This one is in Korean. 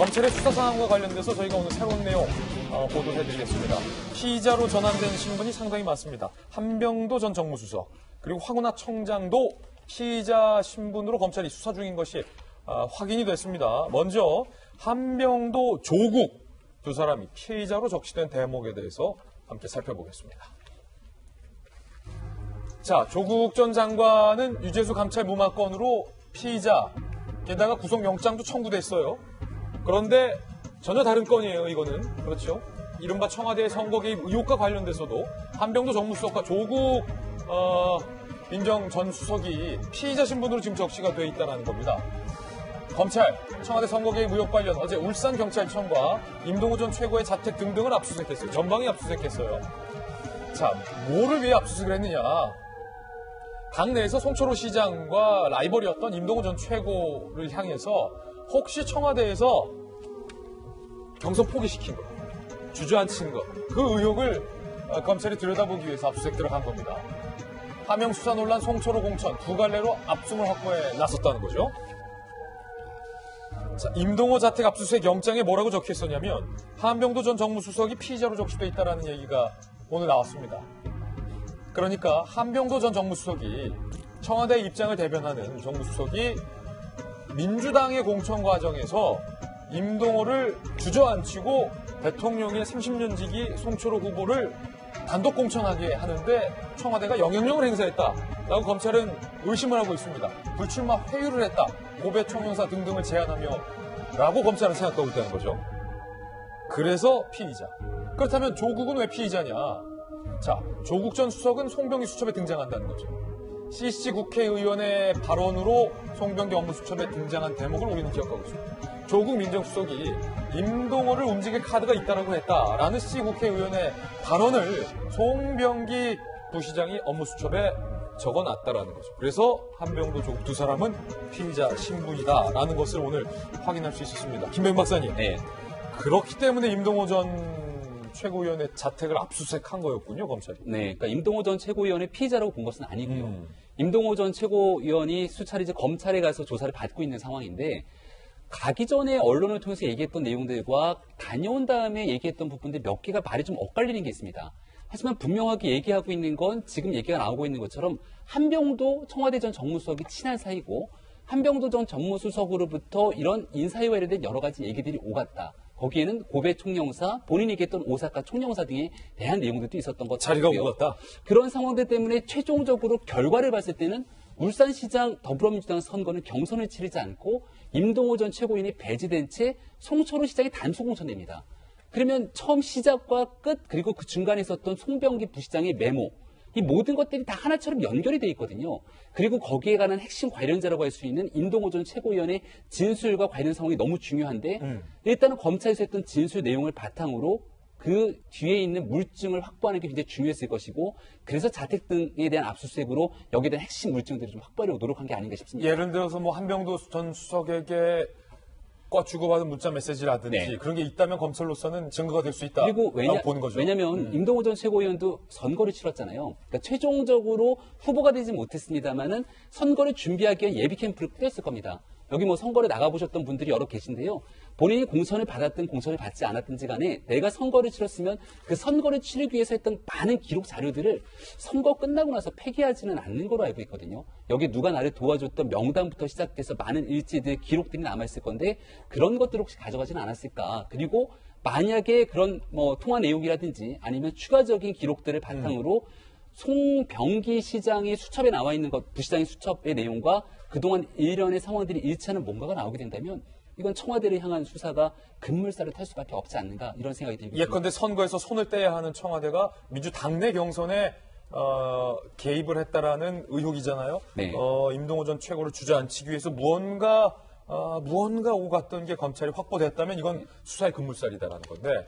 검찰의 수사 상황과 관련돼서 저희가 오늘 새로운 내용 보도해드리겠습니다. 피의자로 전환된 신분이 상당히 많습니다. 한병도 전 정무수석 그리고 황운하 청장도 피의자 신분으로 검찰이 수사 중인 것이 확인이 됐습니다. 먼저 한병도 조국 두 사람이 피의자로 적시된 대목에 대해서 함께 살펴보겠습니다. 자, 조국 전 장관은 유재수 감찰 무마 건으로 피의자, 게다가 구속영장도 청구됐어요. 그런데 전혀 다른 건이에요, 이거는. 그렇죠. 이른바 청와대 선거 개입 의혹과 관련돼서도 한병도 정무수석과 조국 민정 전 수석이 피의자 신분으로 지금 적시가 돼 있다는 겁니다. 검찰, 청와대 선거 개입 의혹 관련 어제 울산경찰청과 임동호 전 최고의 자택 등등을 압수수색했어요. 전방위 압수수색했어요. 자, 뭐를 위해 압수수색을 했느냐. 당내에서 송철호 시장과 라이벌이었던 임동호 전 최고를 향해서 혹시 청와대에서 경선 포기시킨 것, 주저앉힌 것, 그 의혹을 검찰이 들여다보기 위해서 압수수색 들어간 겁니다. 하명 수사 논란 송철호 공천 두 갈래로 압수물 확보에 나섰다는 거죠. 자, 임동호 자택 압수수색 영장에 뭐라고 적혀있었냐면 한병도 전 정무수석이 피의자로 적시돼 있다는 얘기가 오늘 나왔습니다. 그러니까 한병도 전 정무수석이 청와대 입장을 대변하는 정무수석이 민주당의 공천 과정에서 임동호를 주저앉히고 대통령의 30년지기 송철호 후보를 단독 공천하게 하는데 청와대가 영향력을 행사했다라고 검찰은 의심을 하고 있습니다. 불출마 회유를 했다. 고배 총영사 등등을 제안하며 라고 검찰은 생각하고 있다는 거죠. 그래서 피의자. 그렇다면 조국은 왜 피의자냐? 자, 조국 전 수석은 송병기 수첩에 등장한다는 거죠. CC 국회의원의 발언으로 송병기 업무수첩에 등장한 대목을 우리는 기억하고 있습니다. 조국 민정수석이 임동호를 움직일 카드가 있다고 했다라는 CC 국회의원의 발언을 송병기 부시장이 업무수첩에 적어놨다라는 거죠. 그래서 한병도 조국 두 사람은 피의자 신분이다라는 것을 오늘 확인할 수 있었습니다. 김병 박사님. 네. 그렇기 때문에 임동호 전 최고위원의 자택을 압수수색한 거였군요, 검찰이. 네, 그러니까 임동호 전 최고위원의 피의자라고 본 것은 아니고요. 임동호 전 최고위원이 수차례 이제 검찰에 가서 조사를 받고 있는 상황인데 가기 전에 언론을 통해서 얘기했던 내용들과 다녀온 다음에 얘기했던 부분들 몇 개가 말이 좀 엇갈리는 게 있습니다. 하지만 분명하게 얘기하고 있는 건 지금 얘기가 나오고 있는 것처럼 한병도 청와대 전 정무수석이 친한 사이고 한병도 전 정무수석으로부터 이런 인사에 관련된 여러 가지 얘기들이 오갔다. 거기에는 고배 총영사, 본인이 얘기했던 오사카 총영사 등에 대한 내용들도 있었던 것 같고요. 자리가 오갔다. 그런 상황들 때문에 최종적으로 결과를 봤을 때는 울산시장 더불어민주당 선거는 경선을 치르지 않고 임동호 전 최고위원이 배제된 채 송철호 시장이 단수 공천됩니다. 그러면 처음 시작과 끝 그리고 그 중간에 있었던 송병기 부시장의 메모 이 모든 것들이 다 하나처럼 연결이 돼 있거든요. 그리고 거기에 관한 핵심 관련자라고 할 수 있는 임동호 전 최고위원의 진술과 관련 상황이 너무 중요한데 일단은 검찰에서 했던 진술 내용을 바탕으로 그 뒤에 있는 물증을 확보하는 게 굉장히 중요했을 것이고 그래서 자택 등에 대한 압수수색으로 여기에 대한 핵심 물증들을 좀 확보하려고 노력한 게 아닌가 싶습니다. 예를 들어서 뭐 한병도 전 수석에게 주고받은 문자 메시지라든지 네. 그런 게 있다면 검찰로서는 증거가 될 수 있다. 그리고 보는 거죠. 왜냐하면 임동호 전 최고위원도 선거를 치렀잖아요. 그러니까 최종적으로 후보가 되지 못했습니다만은 선거를 준비하기 위한 예비 캠프를 꾸렸을 겁니다. 여기 뭐 선거를 나가보셨던 분들이 여러 계신데요. 본인이 공천을 받았든 공천을 받지 않았든지 간에 내가 선거를 치렀으면 그 선거를 치르기 위해서 했던 많은 기록 자료들을 선거 끝나고 나서 폐기하지는 않는 걸로 알고 있거든요. 여기 누가 나를 도와줬던 명단부터 시작돼서 많은 일지들, 기록들이 남아있을 건데 그런 것들을 혹시 가져가지는 않았을까. 그리고 만약에 그런 뭐 통화 내용이라든지 아니면 추가적인 기록들을 바탕으로 송병기 시장의 수첩에 나와 있는 것, 부시장의 수첩의 내용과 그동안 일련의 상황들이 일치하는 뭔가가 나오게 된다면 이건 청와대를 향한 수사가 급물살을 탈 수밖에 없지 않는가 이런 생각이 들고 있습니다. 예컨대 선거에서 손을 떼야 하는 청와대가 민주당내 경선에 개입을 했다라는 의혹이잖아요. 네. 임동호 전 최고를 주저앉히기 위해서 무언가 오갔던 게 검찰이 확보됐다면 이건 수사의 급물살이다라는 건데